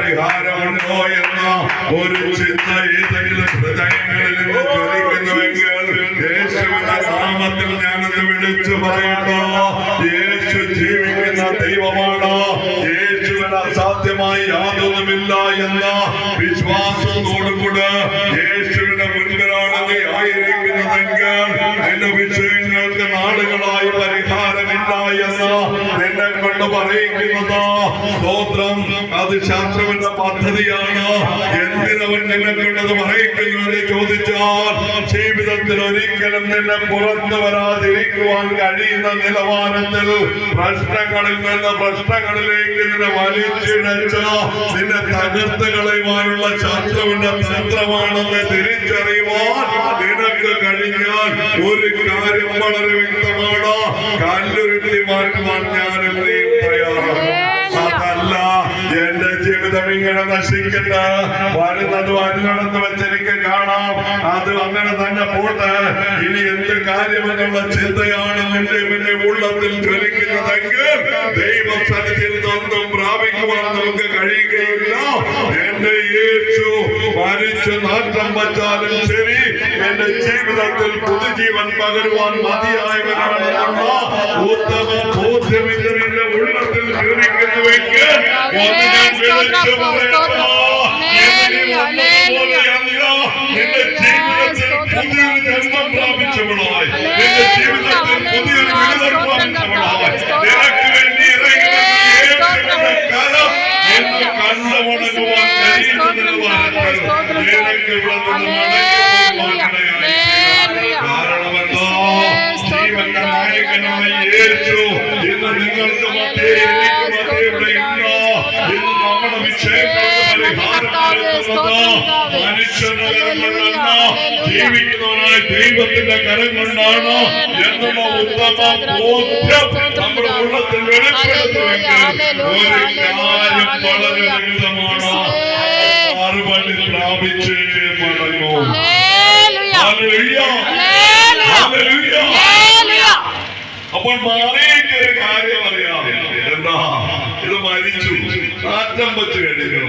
പരിഹാരമുണ്ടോ എന്ന ഒരു ചിന്ത ഏതെങ്കിലും ഹൃദയങ്ങളിൽ നിന്ന് ജ്വലിക്കുന്നുവെങ്കിൽ യേശുവിന്റെ നാമത്തിൽ ഞാനത് വിളിച്ചു പറയട്ടോ. യേശു ജീവിക്കുന്ന ദൈവമാണ്. യേശുവിന് അസാധ്യമായി യാതൊന്നുമില്ല എന്ന വിശ്വാസത്തോടുകൂടെ യേശുവിന്റെ മുൻപിലാണ് നീ ആയിരിക്കുന്നതെങ്കിൽ നിന്റെ വിഷയങ്ങൾക്ക് നാളുകളായി പരിഹാരമില്ല എന്ന് നിന്നെ കൊണ്ട് പറയിക്കുന്നത് സ്തോത്രം. അത് ശാസ്ത്രവിന്റെ പദ്ധതിയാണ്. എന്തിനവൻ നിന്നെ കൊണ്ടത് പറയിക്കുന്നത് ചോദിച്ചാൽ ജീവിതത്തിൽ ഒരിക്കലും നിന്നെ പുറത്തു വരാതിരിക്കുവാൻ കഴിയുന്ന നിലവാരത്തിൽ പ്രശ്നങ്ങളിൽ നിന്ന് പ്രശ്നങ്ങളിലേക്ക് നിന്നെ വലിച്ചിഴച്ച് നിന്നെ തകർത്ത് കളയുവാനുള്ള ശാസ്ത്രവിന്റെ തന്ത്രമാണെന്ന് തിരിച്ചറിയുവാൻ നിനക്ക് കഴിഞ്ഞാൽ ഒരു കാര്യം വളരെ വ്യക്തമാണ്. കല്ലുരുട്ടി മാറ്റുവാൻ ഞാനും നീ തയ്യാറാണ്. അതല്ല എന്റെ ജീവിതം ഇങ്ങനെ നശിക്കട്ടെ, വരുന്നത് വരുന്നിടത്ത് വെച്ചെനിക്ക് കാണാം, അത് അങ്ങനെ തന്നെ പോട്ടെ, ഇനി എന്ത് കാര്യമെന്നുള്ള ചിന്തയാണ് നിന്റെ ഉള്ളത്തിൽ ജ്വലിക്കുന്നതെങ്കിൽ ദൈവസന്നിധിയിൽ നിന്നും പ്രാപിക്കുവാൻ നമുക്ക് കഴിയുകയില്ല. എന്റെ യേശു മരിച്ച് നാട്ടം വച്ചാലും ശരി, എന്റെ ജീവിതത്തിൽ പുതുജീവൻ പകരുവാൻ മതിയായവനാണെന്നുള്ള ഉത്തമ ബോധ്യം നിന്റെ ഉള്ളത്തിൽ ജ്വലിക്കുന്നുവെങ്കിൽ നിന്റെ ജീവിതത്തിൽ പുതിയൊരു ജന്മം പ്രാപിച്ചവളായി, നിന്റെ ജീവിതത്തിൽ പുതിയൊരു വിടുതൽ പ്രാപിച്ചവളായി നിനക്ക് വേണ്ടി കരം എന്ന് കണ്ടുമുണങ്ങുവാൻ കഴിയുന്നതിനുമാണ് നിനക്ക് കാരണമെന്നോ ജീവന്റെ നായകനായി യേശു ഇന്ന് നിങ്ങൾക്ക് മധ്യേ എനിക്ക് മധ്യേ ഇവിടെ ഉണ്ടോ? ഇന്ന് നമ്മുടെ വിഷയങ്ങൾക്ക് മനുഷ്യനല്ല ജീവിക്കുന്നവനായ ദൈവത്തിന്റെ കരം കൊണ്ടാണ് എന്നുള്ള ഉത്തമ ബോധ്യം നമ്മുടെ ഉള്ളത്തിൽ വെളിപ്പെടുത്തുമെങ്കിൽ ഒരു കാര്യം വളരെ ലളിതമാണ്. മറുപടി പ്രാപിച്ച് മടങ്ങൂ. അപ്പോൾ മാറിയൊരു കാര്യം അറിയാം. എന്താ? ഇത് മരിച്ചു, നാറ്റം വെച്ച് കഴിഞ്ഞു,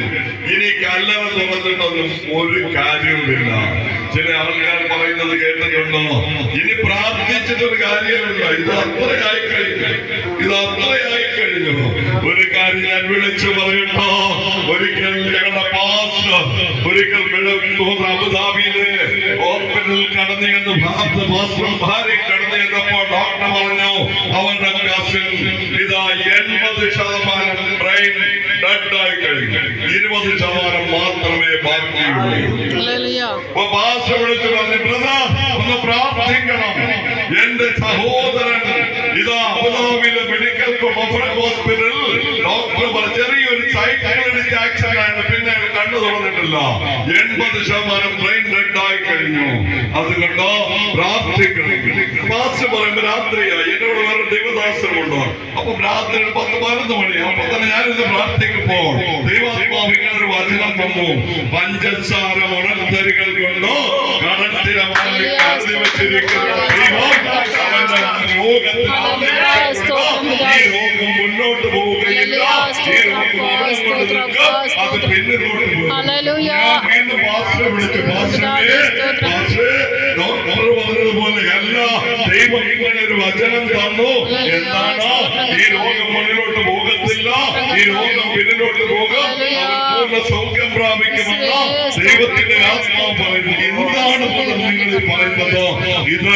ഇനി കല്ലറ തുറന്നിട്ടൊന്നും ഒരു കാര്യവുമില്ല. ചില ആൾക്കാർ പറയുന്നത് കേട്ടിട്ടുണ്ടോ? ഇനി പ്രാർത്ഥിച്ചിട്ടൊരു കാര്യമില്ല, ഇത് അത്രയായി കഴിഞ്ഞു, ഇത് അത്രയായി കഴിഞ്ഞു. ഒരു കാര്യം ഞാൻ വിളിച്ചു പറയട്ടോ. ഒരിക്കൽ ഞങ്ങളുടെ പാസ്റ്റർ ഒരിക്കൽ അബുദാബിയിലെ ഹോസ്പിറ്റലിൽ കടന്നു എന്ന് പാസ്റ്ററും ഭാര്യ കടന്നു എന്നപ്പോൾ ഡോക്ടർ പറഞ്ഞു അവന്റെ കസിൻ ഇതാ 80% ബ്രെയിൻ ഡെഡായി കഴിഞ്ഞു, 20% മാത്രമേ ബാക്കിയുള്ളൂ. പാസ്റ്റർ വിളിച്ചു പറഞ്ഞു, ബ്രദർ ഒന്ന് പ്രാർത്ഥിക്കണം, എന്റെ സഹോദരൻ ഇതാ അബുദാബിയിലെ മെഡിക്കൽ ഹോസ്പിറ്റലിൽ ഡോക്ടർ ചെറിയൊരു സൈക്കിളിടിച്ച് ആക്സിഡന്റ് ആണ്, പിന്നെ കണ്ണു തുറന്നിട്ടില്ല, 80% ബ്രെയിൻ ഡെഡായി കഴിഞ്ഞു, അതുകൊണ്ട് പ്രാർത്ഥിക്കണം. പാസ്റ്റർ പറയുമ്പോ രാത്രിയായി, എന്നോട് വേറെ ദൈവദാസനുണ്ടോ? അപ്പൊ രാത്രി 10-11 മണി. അപ്പൊ തന്നെ ഞാനിത് പ്രാർത്ഥിക്കുമ്പോൾ ദൈവാത്മാവ് ഇങ്ങനെ ഒരു വചനം വന്നു. പഞ്ചസാര ഉണർത്തരികൾ കൊണ്ട് കടത്തിരമായി കരുതി വെച്ചിരിക്കുന്ന ദൈവം അവന്റെ രോഗത്തിന് ഈ രോഗം മുന്നോട്ട് പോവുകയില്ല, ഈ രോഗം അവിടെ കൊണ്ട് നിൽക്കും, അത് പിന്നിലോട്ട് പോകും. ഞാൻ വീണ്ടും പാസ്റ്ററെ വിളിച്ചു, ഡോക്ടർ പറഞ്ഞതുപോലെ അല്ല, ദൈവം ഇങ്ങനെ ഒരു വചനം തന്നു. എന്താണ്? ഈ രോഗം മുന്നിലോട്ട് പോകത്തില്ല, ഈ രോഗം പിന്നിലോട്ട് പോകും, പൂർണ്ണ സൗഖ്യം പ്രാപിക്കുമെന്ന് ദൈവത്തിന്റെ ആത്മാവ് പറയുന്നു. എന്താണ് നിങ്ങൾ പറയുന്നത്? ഇത്